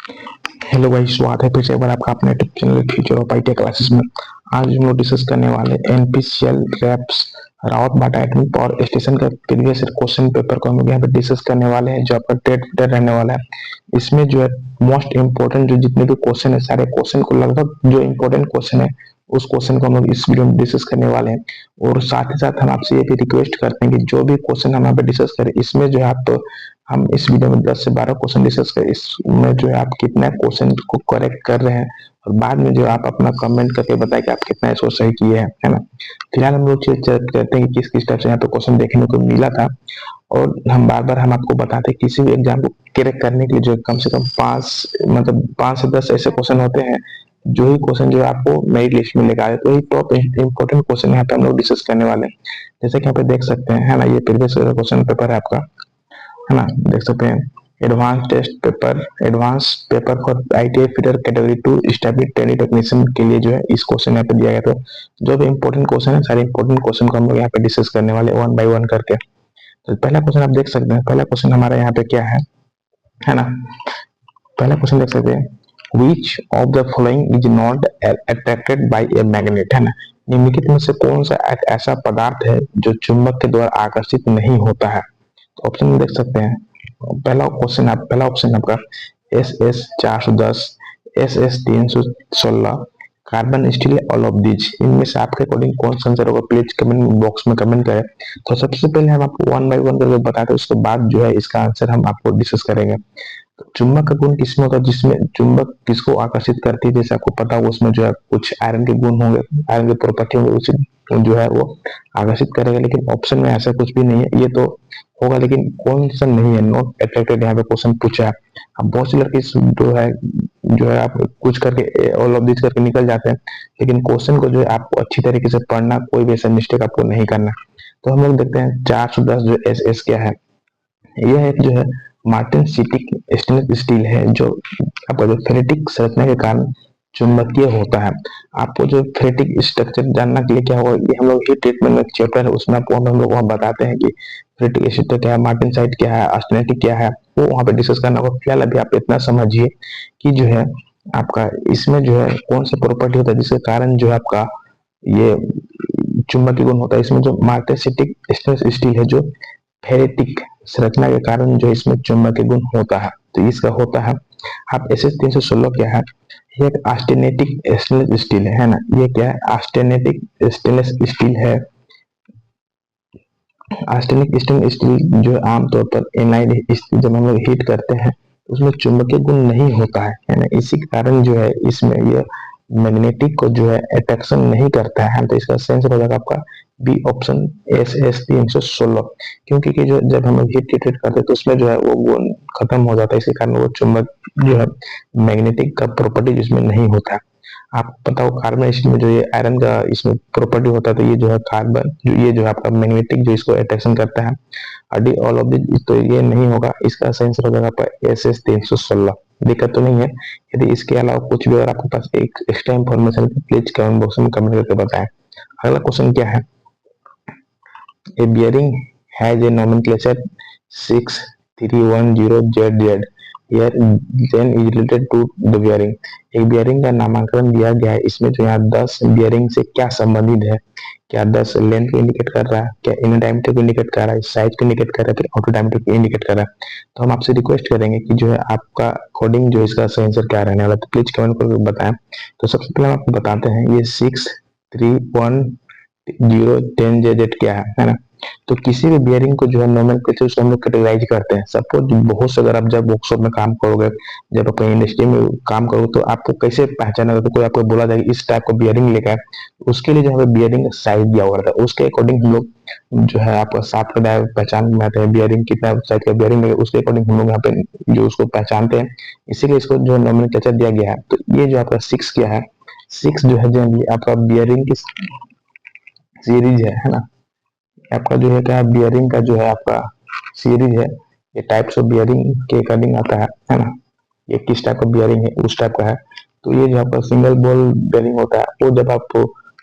Hello भाई, स्वागत है फिर से एक बार आपका अपने YouTube channel future of IT classes में। आज हम लोग डिस्कस करने वाले एनपीसीएल रैप्स रावत बाटा एटमी पावर स्टेशन का प्रीवियस क्वेश्चन पेपर को हम लोग यहाँ पे डिस्कस करने वाले हैं, जो आपका टेट फिटर रहने वाला है। इसमें जो है मोस्ट इम्पोर्टेंट जो जितने भी क्वेश्चन है, सारे क्वेश्चन को लगभग जो इम्पोर्टेंट क्वेश्चन है उस क्वेश्चन को हम लोग इस वीडियो में डिस्कस करने वाले हैं। और साथ ही साथ हम आपसे ये भी रिक्वेस्ट करते हैं कि जो भी क्वेश्चन हम यहाँ पे डिस्कस करें, इसमें जो है आप हम इस वीडियो में 10 से 12 क्वेश्चन डिस्कस करें। इसमें जो है आप कितना क्वेश्चन को करेक्ट कर रहे हैं और बाद में जो आप अपना कमेंट करके बताएं कि आप कितना इसको सही किए हैं, है ना। फिलहाल हम लोग चेक करते हैं कि किस किस टाइप से यहाँ पे क्वेश्चन देखने को मिला था। और हम आपको बताते हैं किसी भी एग्जाम को क्रैक करने के लिए जो कम से कम 5 से 10 ऐसे क्वेश्चन होते हैं, जो ही क्वेश्चन जो है आपको मेरिट लिस्ट में लेकर आए, तो ये टॉप इंपोर्टेंट क्वेश्चन यहाँ पे हम लोग डिस्कस करने वाले हैं। जैसे कि यहाँ पे देख सकते हैं, है ना, ये प्रीवियस क्वेश्चन पेपर है आपका, है ना। देख सकते हैं advance paper for ITI fitter category 2 establish trainee technician के लिए जो है इस क्वेश्चन यहाँ पे दिया गया। तो जो भी इंपॉर्टेंट क्वेश्चन है, सारे इंपॉर्टेंट क्वेश्चन को हम लोग यहाँ पे डिस्कस करने वाले वन बाय वन करके। तो पहला क्वेश्चन आप देख सकते हैं, पहला क्वेश्चन हमारा यहाँ पे क्या है ना। पहला क्वेश्चन देख सकते हैं, which of the following is not attracted by a magnet, है ना। निम्नलिखित में से कौन सा एक ऐसा पदार्थ है जो चुंबक के द्वारा आकर्षित नहीं होता है। तो ऑप्शन में देख सकते हैं, पहला ऑप्शन आपका SS 410, SS 316, carbon steel, all of these. इनमें से आपके अकॉर्डिंग कौन सा आंसर होगा, प्लीज कमेंट बॉक्स में कमेंट करें। तो सबसे पहले हम आपको वन बाय वन करके बताते हैं, उसके बाद जो है इसका आंसर हम आपको डिस्कस करेंगे। तो चुंबक का गुण किसमें होता है, जिसमें चुंबक किसको आकर्षित करती है, जैसे आपको पता होगा उसमें जो है कुछ आयरन के गुण होंगे, आयरन की प्रॉपर्टी होंगे, उसे जो है वो आकर्षित करेगा। लेकिन ऑप्शन में ऐसा कुछ भी नहीं है, ये तो होगा लेकिन कौन सा नहीं है, नॉट अट्रैक्टेड यहाँ पे क्वेश्चन पूछा है। अब बहुत सी लड़की जो है आप कुछ करके ऑल ऑफ दिस करके निकल जाते हैं, लेकिन क्वेश्चन को जो है आपको अच्छी तरीके से पढ़ना, कोई भी ऐसा मिस्टेक आपको नहीं करना। तो हम लोग देखते हैं 410 जो एस क्या है। यह एक जो है मार्टिन सीटिक स्टेनलेस स्टील है, जो आपका जो फेरेटिक संरचना के कारण चुंबकीय होता है। आपको जो फेरेटिक स्ट्रक्चर जानना के लिए क्या होगा, ये हम लोग हीट ट्रीटमेंट में एक चैप्टर है, उसमें आपको हम लोग वहाँ बताते हैं कि फेरेटिक स्ट्रक्चर क्या है, मार्टिन साइट क्या है, ऑस्टेनेटिक क्या है, वो वहाँ पे डिस्कस करना होगा। फिलहाल अभी आप इतना समझिए कि जो है आपका इसमें जो है कौन सा प्रॉपर्टी होता है जिसके कारण जो है आपका ये चुंबकीय गुण होता है। इसमें जो मार्टेसिटिक स्टेनलेस स्टील है, जो फेरेटिक संरचना के कारण जो इसमें चुंबकीय गुण होता है, तो इसका होता है। आप SS 316 क्या है, ये एक ऑस्टेनेटिक स्टेनलेस स्टील है ना। ये क्या है, ऑस्टेनेटिक स्टेनलेस स्टील है। ऑस्टेनिक स्टेनलेस स्टील जो आमतौर पर एनाइड जब हम लोग हीट करते हैं तो उसमें चुंबकीय गुण नहीं होता है ना। इसी के कारण जो है इसमें ये मैग्नेटिक को जो है अट्रैक्शन नहीं करता है। तो इसका आंसर हो जाएगा आपका बी ऑप्शन SS 316। क्योंकि कि जो जब हम हीट ट्रीट करते हैं तो उसमें जो है वो गुण खत्म हो जाता है, इसी कारण वो चुंबक जो है मैग्नेटिक का प्रॉपर्टी जिसमें नहीं होता है। आपको पता हो कार्बन स्टील में जो ये आयरन का इसमें प्रॉपर्टी होता है, तो ये जो है कार्बन जो ये जो है आपका मैग्नेटिक जो इसको अट्रैक्शन करता है। अडी ऑल ऑफ दिस, तो ये नहीं होगा, इसका सही आंसर हो जाएगा आपका SS 316। दिक्कत तो नहीं है। यदि इसके अलावा कुछ भी अगर आपके पास एक एक्स्ट्रा इन्फॉर्मेशन है, प्लीज कमेंट बॉक्स में कमेंट करके बताएं। अगला क्वेश्चन क्या है, a bearing has a nomenclature 6310ZZ, here then is related to the bearing। एक बियरिंग का नामकरण दिया गया है, इसमें जो यहाँ 10 बियरिंग से क्या संबंधित है। क्या 10 लेंथ को इंडिकेट कर रहा है, क्या इनर डायमीटर को इंडिकेट कर रहा है, साइज को इंडिकेट कर रहा है, फिर आउटर डायमीटर को इंडिकेट कर रहा है। तो हम आपसे रिक्वेस्ट करेंगे कि जो है आपका अकॉर्डिंग जो इसका सही आंसर क्या रहने वाला है, तो प्लीज कमेंट करके बताएं। तो सबसे पहले हम आपको बताते हैं, ये 6310ZZ क्या है ना। तो किसी भी बियरिंग को जो है नोमेनक्लेचर उसको हम लोग कैटेगराइज करते हैं। सपोज बहुत से अगर आप जब वर्कशॉप में काम करोगे, जब आप कहीं इंडस्ट्री में काम करोगे, तो आपको कैसे पहचाना, तो कोई आपको बोला जाएगा इस टाइप का बियरिंग लेकर आए, उसके लिए जो है बियरिंग साइज दिया हुआ रहता है, उसके अकॉर्डिंग हम लोग जो है आपका साफ का पहचान बनाते हैं, बियरिंग कितना साइज का बियरिंग लगे उसके अकॉर्डिंग हम लोग यहाँ पे जो उसको पहचानते हैं। इसीलिए इसको जो नोमेनक्लेचर दिया गया है। तो ये जो आपका 6 क्या है, 6 जो है आपका बियरिंग की सीरीज है ना। आपका जो है क्या बियरिंग का जो है आपका सीरीज है, ये टाइप्स ऑफ बियरिंग के अकॉर्डिंग आता है ना। ये किस टाइप का बियरिंग है उस टाइप का है। तो ये जो आपका सिंगल बॉल बियरिंग होता है, वो जब आप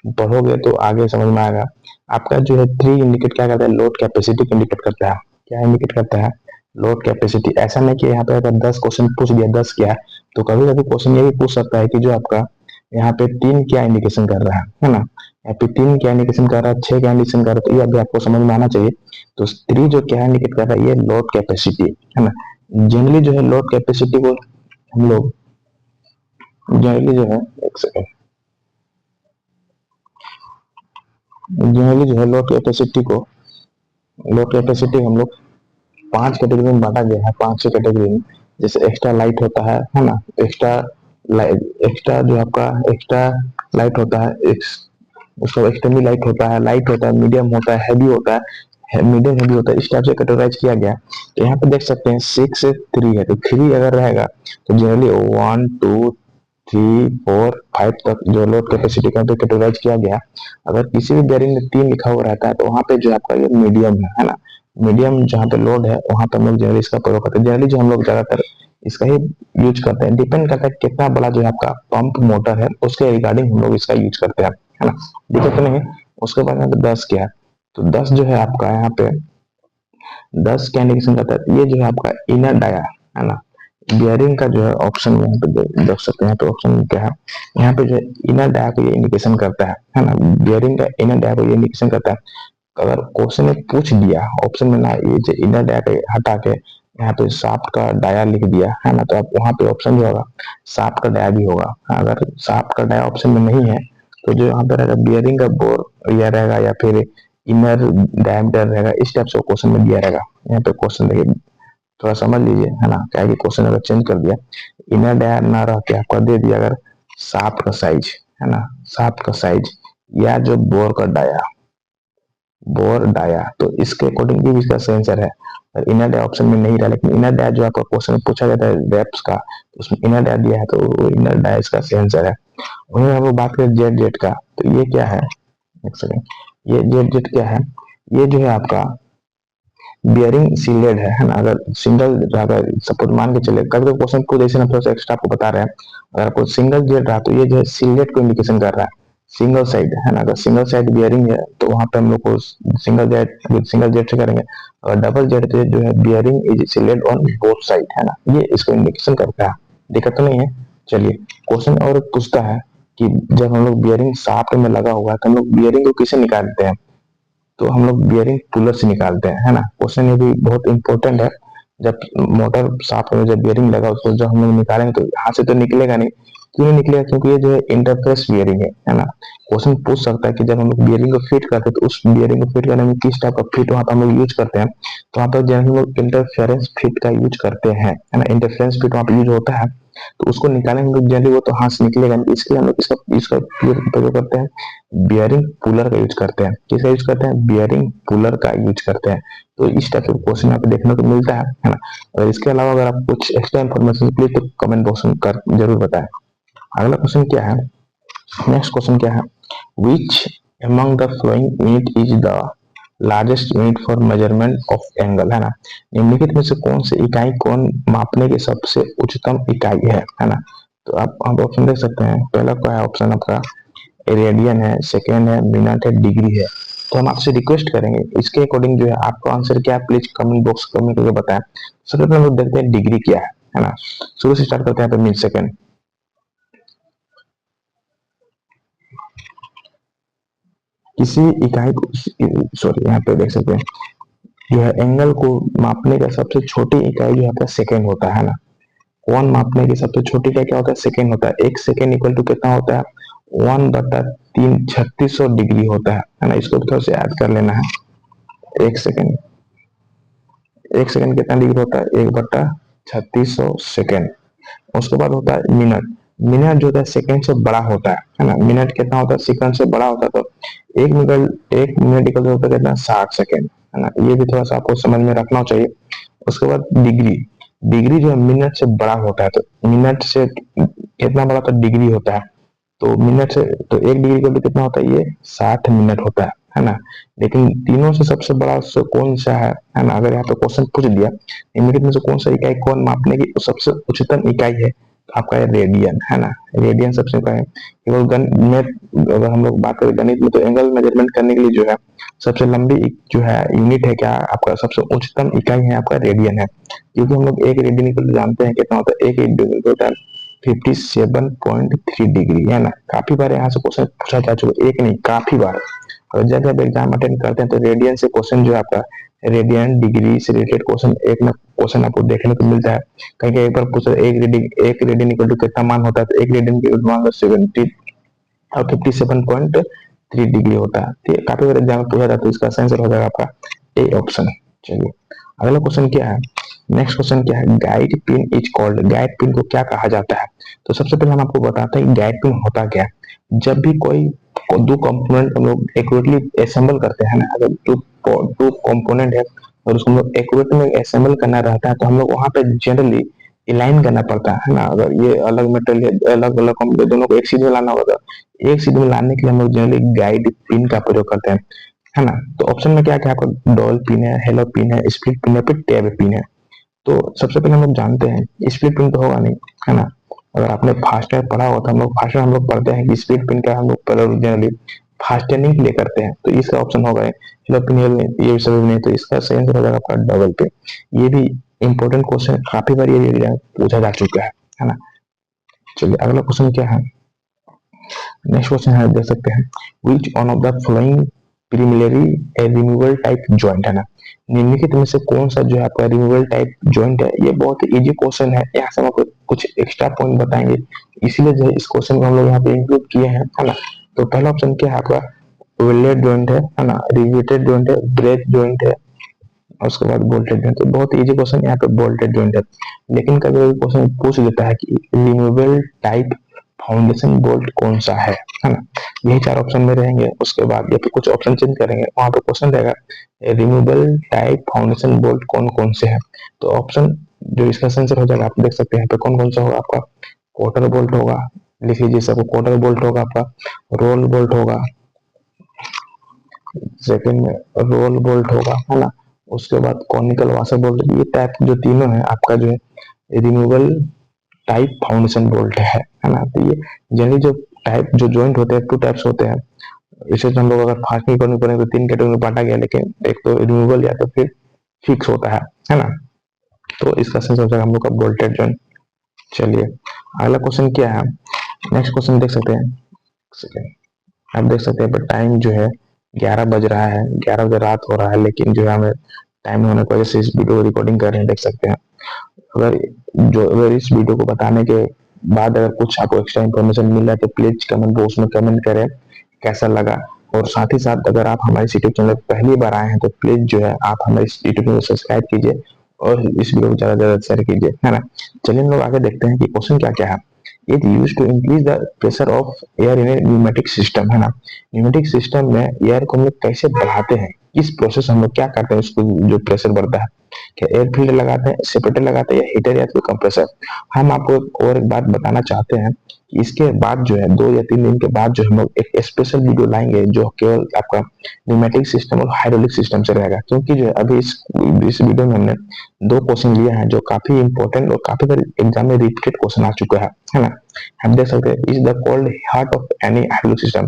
पढ़ोगे तो आगे समझ में आएगा। आपका जो है 3 इंडिकेट क्या करता है, लोड कैपेसिटी को इंडिकेट करता है। क्या इंडिकेट करता है, लोड कैपेसिटी। ऐसा नहीं कि यहाँ पे अगर 10 क्वेश्चन पूछ दिया 10 क्या है, तो कभी कभी क्वेश्चन ये भी पूछ सकता है कि जो आपका यहाँ पे 3 क्या इंडिकेशन कर रहा है ना, यहाँ पे 3 क्या इंडिकेशन कर रहा है, 6 क्या इंडिकेशन कर रहा है, तो ये अभी आपको समझ में आना चाहिए। तो 3 जो क्या इंडिकेट कर रहा है, ये लोड कैपेसिटी है ना। जनरली जो है लोड कैपेसिटी को हम लोग जनरली जो है, एक सेकंड, जनरली जो है लोड कैपेसिटी हम लोग 5 कैटेगरी में बांटा गया है, 5 छह कैटेगरी में। जैसे एक्स्ट्रा लाइट होता है ना, एक्स्ट्रा एक्स्ट्रा जो आपका एक्स्ट्रा लाइट होता है, उसको एक्सटर्नली लाइट होता है, मीडियम होता है, हैवी होता है, मीडियम हैवी होता है, इस टाइप से कैटेगराइज किया गया है। तो यहाँ पे देख सकते हैं 6 से 3 है, तो 3 अगर रहेगा तो जनरली 1 2 3 4 5 तक जो लोड कैपेसिटी का कैटेगराइज किया गया। अगर किसी भी बेयरिंग में 3 लिखा हुआ रहता है तो वहाँ पे जो आपका ये मीडियम है ना। मीडियम जहाँ पे लोड है वहां पे हम लोग जनरली इसका प्रयोग करते हैं। जनरली जो हम लोग ज्यादातर इसका ही यूज करते हैं, डिपेंड करता है कितना बड़ा जो है आपका पंप मोटर है उसके रिगार्डिंग हम लोग इसका यूज करते हैं, है ना। दिक्कत तो नहीं है। उसके बाद यहाँ पे 10 क्या है, तो 10 जो है आपका यहाँ पे 10 क्या इंडिकेशन करता है, ये जो है आपका इनर डाया है ना। बियरिंग का जो है ऑप्शन में यहाँ पे देख सकते हैं, तो ऑप्शन में क्या है, यहाँ पे जो है इनर डाया को ये इंडिकेशन करता है ना। बियरिंग का इनर डाया को ये इंडिकेशन करता है। अगर क्वेश्चन में पूछ दिया ऑप्शन में ना, ये जो इनर डाया के हटा के यहाँ पे शाफ्ट का डाया लिख दिया है ना, तो आप वहाँ पे ऑप्शन जो होगा शाफ्ट का डाया भी होगा। अगर शाफ्ट का डाया ऑप्शन में नहीं है तो जो यहाँ पे रहेगा बियरिंग का बोर या रहेगा, या फिर इनर डायमीटर रहेगा, इस टाइप से क्वेश्चन में दिया रहेगा। यहाँ पे क्वेश्चन देखिए, थोड़ा समझ लीजिए, है ना, क्या कि क्वेश्चन अगर चेंज कर दिया, इनर डाया ना रह के आपका दे दिया अगर शाफ्ट का साइज, है ना, शाफ्ट का साइज या जो बोर डाया, तो इसके अकॉर्डिंग भी इसका सही आंसर है। और इनर डाया ऑप्शन में नहीं रहा, लेकिन इनर डाया जो आपका क्वेश्चन में पूछा जाता है रेप्स का, तो उसमें इनर डाया दिया है, तो इनर डाया इसका सही आंसर है। वहीं हम लोग बात करें जेड जेड का, तो ये क्या है, एक सेकेंड, ये जेड जेड क्या है, ये जो है आपका बियरिंग सीलेड है ना। अगर सिंगल, अगर सपोज मान के चले, कभी क्वेश्चन को जैसे ना थोड़ा सा एक्स्ट्रा आपको बता रहे हैं, अगर आपको सिंगल जेड रहा तो ये जो है सीलेड को इंडिकेशन कर रहा है, सिंगल साइड है ना। अगर सिंगल साइड बियरिंग है तो वहां पे हम लोग को सिंगल जेड से करेंगे। और डबल जेड तो जो है bearing is sealed on both side, है ना, ये इसको इंडिकेशन करता है। दिक्कत तो नहीं है। चलिए, क्वेश्चन और पूछता है कि जब हम लोग बियरिंग शाफ्ट में लगा हुआ है तो हम लोग बियरिंग को किसे निकालते हैं, तो हम लोग बियरिंग पुलर से निकालते हैं, है ना। क्वेश्चन ये भी बहुत इंपॉर्टेंट है। जब मोटर शाफ्ट में जब बियरिंग लगा उसको जब हम लोग निकालेंगे तो हाथ से तो निकलेगा नहीं। क्यों नहीं निकलेगा, क्योंकि ये जो है इंटरफेस बियरिंग है ना। क्वेश्चन पूछ सकता है कि जब हम लोग बियरिंग को फिट करते हैं तो उस बियरिंग को फिट करने में किस टाइप का फिट वहां पर हम लोग यूज करते हैं, तो वहां पर जो हम लोग इंटरफेरेंस फिट का यूज करते हैं, है ना। इंटरफेरेंस फिट वहां पर यूज होता है, तो उसको निकालेंगे तो जनरली वो तो हाथ से निकलेगा नहीं, इसलिए हम लोग इसका इसका प्रयोग करते हैं, बियरिंग पुलर का यूज करते हैं। किसका यूज करते हैं, बियरिंग पुलर का यूज करते हैं। तो इस टाइप के क्वेश्चन यहाँ पे देखने को मिलता है ना। और इसके अलावा अगर आप कुछ एक्स्ट्रा इन्फॉर्मेशन प्लीज तो कमेंट बॉक्स में कर जरूर बताएं। अगला क्वेश्चन क्या है, नेक्स्ट क्वेश्चन क्या है, विच among the following unit is the largest unit for measurement of angle, है ना। निम्नलिखित में से कौन सी इकाई कौन मापने की सबसे उच्चतम इकाई है ना। तो आप ऑप्शन देख सकते हैं। पहला क्या है ऑप्शन आपका, रेडियन है, सेकेंड है मिनट है, डिग्री है। तो हम आपसे रिक्वेस्ट करेंगे इसके अकॉर्डिंग जो है आपका आंसर क्या है, प्लीज कमेंट बॉक्स कमेंट करके बताएं। सबसे पहले हम लोग देखते हैं डिग्री क्या है ना। शुरू से स्टार्ट करते हैं मिनट सेकेंड। किसी इकाई को, सॉरी, यहाँ पे देख सकते हैं जो है एंगल को मापने का सबसे छोटी इकाई जो है सेकेंड होता है ना। कौन मापने की सबसे छोटी इकाई क्या होता है, सेकेंड होता है। एक सेकेंड इक्वल टू कितना होता है, 1/3 3600 डिग्री होता है ना। इसको थोड़ा सा ऐड कर लेना है। एक सेकेंड, एक सेकेंड कितना डिग्री होता है, 1/3600 सेकेंड। उसके बाद होता है मिनट। मिनट जो होता है सेकंड से बड़ा होता है ना। मिनट कितना होता है, सेकंड से बड़ा होता है। तो एक मिनट इक्वल होता है कितना, 60 सेकेंड, है ना। ये भी थोड़ा सा आपको समझ में रखना चाहिए। उसके बाद डिग्री, डिग्री जो है मिनट से बड़ा होता है। तो मिनट से कितना बड़ा होता है, डिग्री होता है। तो मिनट से, तो एक डिग्री का भी कितना होता है, ये 60 मिनट होता है ना। लेकिन तीनों से सबसे बड़ा से कौन सा है ना। अगर यहाँ पे क्वेश्चन पूछ दिया निम्नलिखित में से कौन सा इकाई कौन मापने की सबसे उच्चतम इकाई है, तो आपका है रेडियन, है ना। रेडियन सबसे बड़ा है। केवल गणित, अगर हम लोग बात करें गणित में, तो एंगल मेजरमेंट करने के लिए जो है सबसे लंबी जो है यूनिट है क्या, आपका सबसे उच्चतम इकाई है आपका रेडियन है। क्योंकि हम लोग एक रेडियन को जानते हैं कितना होता है, एक रेडियन होता है 57.3 डिग्री है ना। काफी बार यहाँ से क्वेश्चन पूछा जा चुका, एक नहीं काफी बार। और जब आप एग्जाम अटेंड करते हैं तो रेडियन से क्वेश्चन जो है आपका रेडियन डिग्री से रिलेटेड क्वेश्चन एक ना क्वेश्चन आपको देखने को मिलता है। कहीं कहीं एक बार पूछा एक रेडियन इक्वल टू कितना मान होता है, तो एक रेडियन के मान लो 70 और 57.3 डिग्री होता है। तो काफी बार एग्जाम में पूछा जाता है, तो इसका आंसर हो जाएगा आपका ए ऑप्शन। चलिए अगला क्वेश्चन क्या है, नेक्स्ट क्वेश्चन क्या है, guide pin is called, guide pin को क्या कहा जाता है। तो सबसे पहले हम आपको बताते हैं गाइड पिन होता क्या है। जब भी कोई दो कंपोनेंट हम लोग एक्यूरेटली असेंबल करते हैं ना, अगर दो कंपोनेंट है और उसको हम लोग एक्यूरेट में असेंबल करना रहता है, तो हम लोग वहां पे जनरली अलाइन करना पड़ता है ना। अगर ये अलग मेटेरियल अलग अलग हम दोनों को एक सीध में लाना होगा, एक सीध में लाने के लिए हम लोग जनरली गाइड पिन का प्रयोग करते हैं, है ना। तो ऑप्शन में क्या क्या आपका डॉल पिन है, हेलो पिन है, स्प्लिट पिन है, फिर टैब पिन है। तो सबसे पहले हम लोग जानते हैं स्प्लिट पिन तो होगा नहीं, है ना। अगर आपने फास्टर पढ़ा होगा तो हम लोग पढ़ते हैं कि स्प्लिट पिन का हम लोग जनरली फास्टनिंग के लिए करते हैं। तो इसका ऑप्शन होगा हेलो पिन, ये सभी नहीं, तो इसका सही आंसर हो जाएगा आपका डबल पिन। ये भी इंपॉर्टेंट क्वेश्चन, काफी बार ये पूछा जा चुका है ना। चलिए अगला क्वेश्चन क्या है, नेक्स्ट क्वेश्चन है, देख सकते हैं which one of the following preliminary A removal type joint, है ना। निम्नलिखित में से कौन सा जो है आपका रिमूवल टाइप जॉइंट है। ये बहुत इजी क्वेश्चन है, यहाँ से हम आपको कुछ एक्स्ट्रा पॉइंट बताएंगे, इसीलिए जो है इस क्वेश्चन को हम लोग यहाँ पे इंक्लूड किए हैं, है ना। तो पहला ऑप्शन क्या है आपका वेल्डेड जॉइंट है ना, रिवेटेड जॉइंट है, ब्रेक जॉइंट है, और उसके बाद बोल्टेड जॉइंट। तो बहुत इजी क्वेश्चन यहाँ पे बोल्टेड जॉइंट है, लेकिन कभी कभी क्वेश्चन पूछ लेता है कि रिमूवेबल टाइप फाउंडेशन बोल्ट कौन सा है ना। यही चार ऑप्शन में रहेंगे, उसके बाद या फिर कुछ ऑप्शन चेंज करेंगे, वहां पे क्वेश्चन रहेगा रिमूवेबल टाइप फाउंडेशन बोल्ट कौन कौन से हैं। तो ऑप्शन जो इसका आंसर हो जाएगा, आप देख सकते हैं यहाँ पे कौन कौन सा होगा आपका, क्वार्टर बोल्ट होगा, लिख लीजिए सबको, क्वार्टर बोल्ट होगा आपका, रोल बोल्ट होगा, सेकंड में रोल बोल्ट होगा, है ना। उसके बाद कॉनिकल वाशर बोल्ट, ये टाइप जो तीनों है आपका जो है रिमूवल टाइप फाउंडेशन बोल्ट है ना। तो ये जनरली जो टाइप जो जॉइंट होते हैं, टू टाइप्स होते हैं। इसे हम लोग अगर फास्टिंग करनी पड़े तो तीन कैटेगरी में बांटा गया, लेकिन एक तो रिमूवल या तो फिर फिक्स होता है ना। तो इसका सेंस हो जाएगा हम लोग का बोल्टेड जॉइंट। चलिए अगला क्वेश्चन क्या है, नेक्स्ट क्वेश्चन देख सकते हैं, आप देख सकते हैं टाइम जो है 11 बज रहा है, 11 बजे रात हो रहा है, लेकिन जो है हमें टाइम होने की वजह से इस वीडियो को रिकॉर्डिंग कर रहे हैं, देख सकते हैं। अगर इस वीडियो को बताने के बाद अगर कुछ आपको एक्स्ट्रा इन्फॉर्मेशन मिल रहा है तो प्लीज कमेंट बॉक्स में कमेंट करें कैसा लगा। और साथ ही साथ अगर आप हमारे यूट्यूब चैनल पहली बार आए हैं तो प्लीज जो है आप हमारे यूट्यूब चैनल को सब्सक्राइब कीजिए और इस वीडियो को ज्यादा से ज्यादा शेयर कीजिए, है ना। चलिए हम लोग आगे देखते हैं कि क्वेश्चन क्या क्या है। It use to increase the pressure of air in a pneumatic system, है ना। न्यूमेटिक सिस्टम में एयर को हम लोग कैसे बढ़ाते हैं, इस प्रोसेस हम लोग क्या करते हैं, उसको जो प्रेशर बढ़ता है, क्या एयर फिल्टर लगाते हैं, सेपरेटर लगाते हैं, या हीटर या फिर कंप्रेसर। हम आपको और एक बात बताना चाहते हैं कि इसके बाद जो है 2 या 3 दिन के बाद जो हम लोग एक स्पेशल वीडियो लाएंगे जो केवल आपका न्यूमेटिक सिस्टम और हाइड्रोलिक सिस्टम से रहेगा, क्योंकि जो है अभी इस वीडियो में हमने 2 क्वेश्चन लिए हैं जो काफी इंपॉर्टेंट और काफी बार एग्जाम में रिपीटेड क्वेश्चन आ चुका है ना। हम देख सकते हैं is the called heart of any hydraulic system,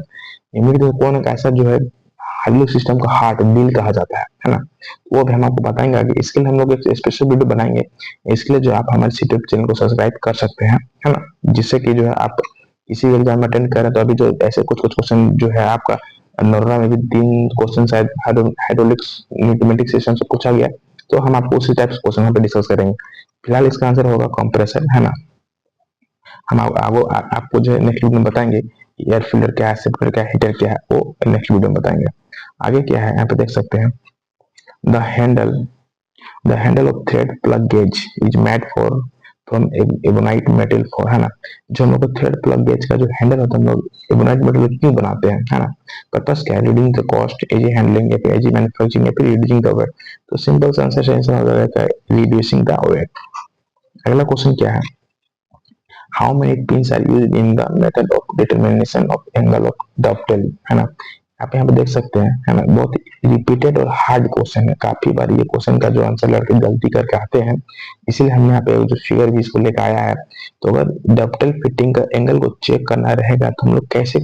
pneumatic कौन एक ऐसा जो है हाइड्रोलिक सिस्टम का हार्ट दिल कहा जाता है ना। वो भी हम आपको बताएंगे आगे, इसके लिए हम लोग एक स्पेशल वीडियो बनाएंगे। इसके लिए जो आप हमारे यूट्यूब चैनल को सब्सक्राइब कर सकते हैं, है ना, जिससे कि जो है आप किसी भी एग्जाम अटेंड करें तो अभी जो ऐसे कुछ कुछ क्वेश्चन जो है आपका नॉर्मल में भी 3 क्वेश्चन शायद हाइड्रोलिक्स न्यूमेटिक सिस्टम से पूछा गया, तो हम आपको उसी टाइप क्वेश्चन यहाँ पे डिस्कस करेंगे। फिलहाल इसका आंसर होगा कंप्रेसर, है ना। हम आपको जो है नेक्स्ट वीडियो में बताएंगे एयर फिल्टर क्या है, सेपरेटर क्या है, हीटर क्या है, वो नेक्स्ट वीडियो में बताएंगे। आगे क्या है यहाँ पे देख सकते हैं, the handle the handle of thread plug gauge is made for from ebonite metal for, है ना। जो हम लोग थ्रेड प्लग गेज का जो हैंडल होता है हम लोग एबोनाइट मेटल क्यों बनाते हैं, है ना। पर्पस क्या है, reducing the cost, easy handling, या फिर इजी मैन्युफैक्चरिंग, या फिर रिड्यूसिंग द वेट। तो सिंपल आंसर हो जाएगा रिड्यूसिंग द वेट। अगला क्वेश्चन क्या है, how many pins are used in the method of determination of angle of dovetail, है ना। आप यहाँ पे देख सकते हैं, है ना, बहुत रिपीटेड और हार्ड क्वेश्चन है। काफी बार ये क्वेश्चन का जो आंसर लड़के गलती करके आते हैं, इसीलिए हमने यहाँ पे जो फिगर भी इसको लेकर आया है। तो अगर डबटेल फिटिंग का एंगल को चेक करना रहेगा तो हम लोग कैसे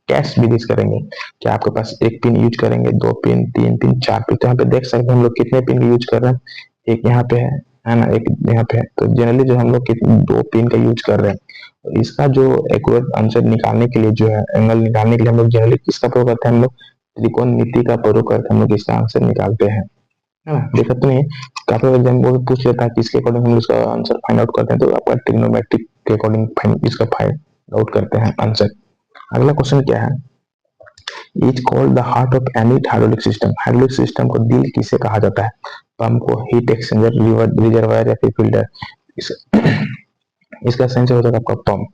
कैश विधि करेंगे, क्या आपके पास एक पिन यूज करेंगे, 2 पिन, 3 पिन, 4 पिन। तो यहाँ पे देख सकते हैं हम लोग कितने पिन यूज कर रहे हैं, एक यहाँ पे है ना, एक यहाँ पे है। तो जनरली जो हम लोग 2 पिन का यूज कर रहे हैं, तो इसका जो एक्यूरेट आंसर निकालने के लिए जो है एंगल निकालने के लिए हम लोग जनरली किसका प्रयोग करते हैं, हम लोग त्रिकोणमिति का प्रयोग करके हम लोग इसका आंसर निकालते हैं, है ना। देखा तो नहीं, काफी बार एग्जाम वो पूछ लेता है कि इसके अकॉर्डिंग हम इसका आंसर फाइंड आउट करते हैं, तो आपका ट्रिग्नोमेट्रिक के अकॉर्डिंग इसका फाइंड आउट करते हैं आंसर। अगला क्वेश्चन क्या है, is called the heart of any hydraulic system. Hydraulic system को दिल किसे कहा जाता है, पंप को, हीट एक्सचेंजर, रिजर्वायर या फिर फिल्टर। इसका सेंस हो जाएगा आपका पंप।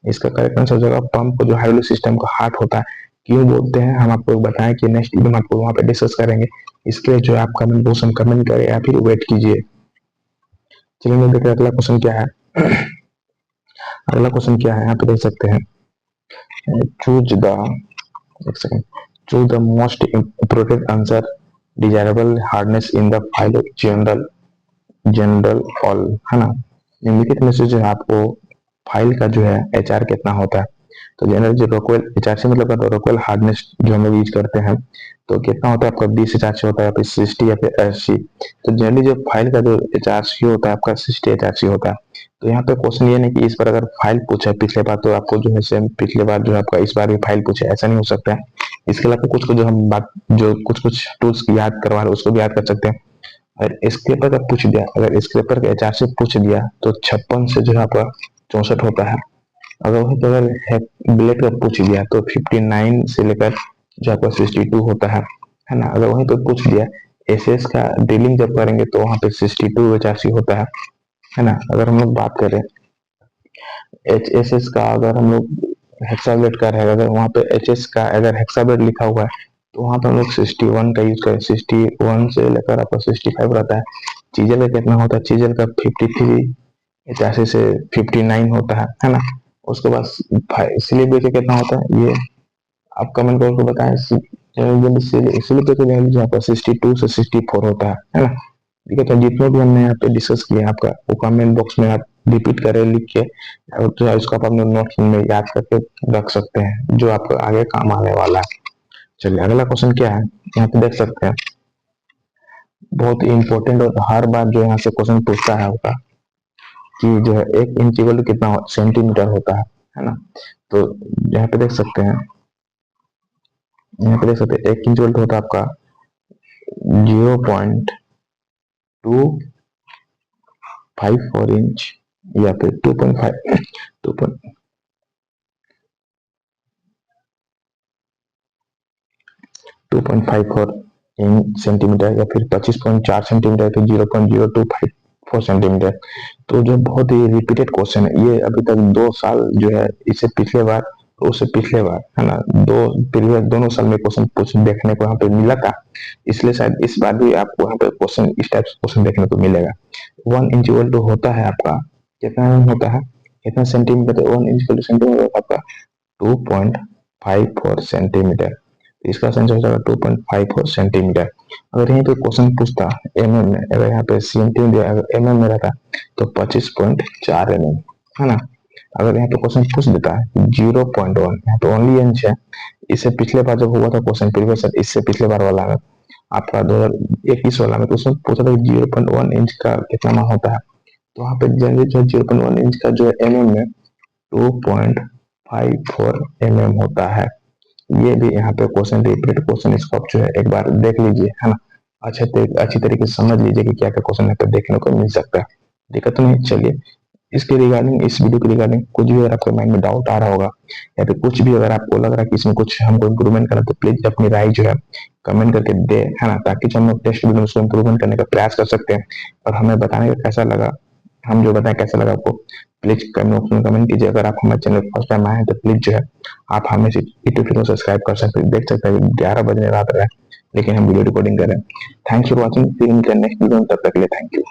इसका करेक्ट आंसर हो जाएगा पंप को जो हाइड्रोलिक सिस्टम का हार्ट होता है। क्यों बोलते हैं हम आपको बताएं कि नेक्स्ट वीडियो में आपको वहां पे डिस्कस करेंगे। इसके लिए जो है आप कमेंट बॉक्स में कमेंट करें या फिर वेट कीजिए। चलिए मैं देख अगला क्वेश्चन क्या है। अगला क्वेश्चन क्या है, यहाँ पे देख सकते हैं, चूज द, एक second, choose the most important answer desirable hardness in the file general all, है ना। निम्नलिखित में से जो है आपको फाइल का जो है एचआर कितना होता है। तो जनरल जो रोकवेल एचआर से मतलब रोकवेल हार्डनेस जो हम लोग यूज करते हैं, तो कितना होता है आपका 20 एचआर होता है, फिर 60 या फिर 80। तो जनरली जो फाइल का जो एचआर होता है आपका 60 एचआर होता है। तो यहाँ पे क्वेश्चन ये नहीं कि इस पर अगर फाइल पूछा है पिछले बार तो आपको जो है सेम पिछले बार जो है आपका इस बार भी फाइल पूछे, ऐसा नहीं हो सकता है। इसके अलावा कुछ कुछ जो हम बात जो कुछ टूल्स याद करवा रहे हैं उसको भी याद कर सकते हैं। अगर स्क्रेपर का पूछ दिया, अगर स्क्रेपर के एचआर से पूछ दिया तो 56 से जो है आपका 64 होता है। अगर वही तो अगर ब्लेड का पूछ दिया तो 59 से लेकर जो आपका 62 होता है ना। अगर वहीं पे पूछ दिया एसएस का ड्रिलिंग जब करेंगे तो वहां पे 62 एचआरसी होता है ना। अगर हम लोग बात करें एचएसएस का, अगर हम लोग हेक्साब्लेड का रहेगा, अगर वहां पे एचएस का अगर हेक्साब्लेड लिखा हुआ है तो वहां पे हम लोग 61 का यूज करें। 61 से लेकर आपका 65 रहता है। चीजल का कितना होता है, चीजल का 53 85 से 59 होता है ना। उसके बाद स्लिप का कितना होता है ये आप कमेंट करके बताएं। स्लिप का वैल्यू आपका 62 से 64 होता है ना। ठीक है, तो जितने भी हमने यहाँ पे डिस्कस किया आपका वो कमेंट बॉक्स में आप रिपीट करें लिख के, और तो इसको आप अपने नोट्स में याद करके रख सकते हैं जो आपको आगे काम आने वाला है। चलिए अगला क्वेश्चन क्या है, यहाँ पे देख सकते हैं, बहुत ही इंपॉर्टेंट और हर बार जो यहाँ से क्वेश्चन पूछता है आपका कि जो है 1 इंच इक्वल टू कितना सेंटीमीटर होता है ना। तो यहाँ पे देख सकते हैं, यहाँ पे देख सकते हैं 1 इंच इक्वल टू होता है आपका 0.254 इंच या फिर 2.54 इंच सेंटीमीटर या फिर 25.4 सेंटीमीटर या फिर 0.0254 सेंटीमीटर। तो जो बहुत ही रिपीटेड क्वेश्चन है ये, अभी तक 2 साल जो है, इससे पिछले बार उससे पिछले बार है ना, दोनों साल में क्वेश्चन पूछ देखने को यहाँ पे मिला था। इसलिए शायद इस बार भी आपको यहाँ पे क्वेश्चन इस टाइप से क्वेश्चन देखने को मिलेगा। 1 इंच इक्वल टू होता है आपका कितना होता है, कितना centimetre, 1 inch equal two centimetre आपका 2.54 सेंटीमीटर। इसका आंसर हो जाएगा 2.54 सेंटीमीटर। अगर यहीं पे क्वेश्चन पूछता एमएम में, अगर यहाँ पे सेंटीमीटर अगर एमएम में रहता तो 25.4 एमएम, है ना। अगर यहाँ पे क्वेश्चन पूछ देता है 0.1, यहाँ पे ओनली इंच है। इससे पिछले बार जब हुआ था क्वेश्चन प्रीवियस, इससे पिछले बार वाला में आपका 2021 वाला में क्वेश्चन पूछा था 0.1 इंच का कितना मान होता है। तो वहाँ पे जनरली जो 0.1 इंच का जो है एमएम में 2.54 एमएम होता है। ये भी यहाँ पे क्वेश्चन रिपीटेड क्वेश्चन, इसको आप जो है एक बार देख लीजिए, है ना। अच्छी तरीके से समझ लीजिए कि क्या क्या क्वेश्चन यहाँ पे देखने को मिल सकता है। दिक्कत तो नहीं। चलिए इसके रिगार्डिंग, इस वीडियो के रिगार्डिंग कुछ भी अगर आपके माइंड में डाउट आ रहा होगा या फिर कुछ भी अगर आपको लग रहा है कि इसमें कुछ हमको इम्प्रूवमेंट करना, तो प्लीज अपनी राय जो है कमेंट करके दे, है ना, ताकि जो हम लोग टेस्ट वीडियो में उसको इम्प्रूवमेंट करने का प्रयास कर सकते हैं। और हमें बताने का कैसा लगा, हम जो बताएं कैसा लगा आपको, प्लीज कमेंट में कमेंट कीजिए। अगर आप हमारे चैनल फर्स्ट टाइम आए हैं तो प्लीज जो है आप हमें यूट्यूब चैनल सब्सक्राइब कर सकते हैं। देख सकते हैं 11 बजने रात रहे लेकिन हम वीडियो रिकॉर्डिंग कर रहे हैं। थैंक्स फॉर वॉचिंग, फिर मिलते हैं नेक्स्ट वीडियो में, तब तक के लिए थैंक यू।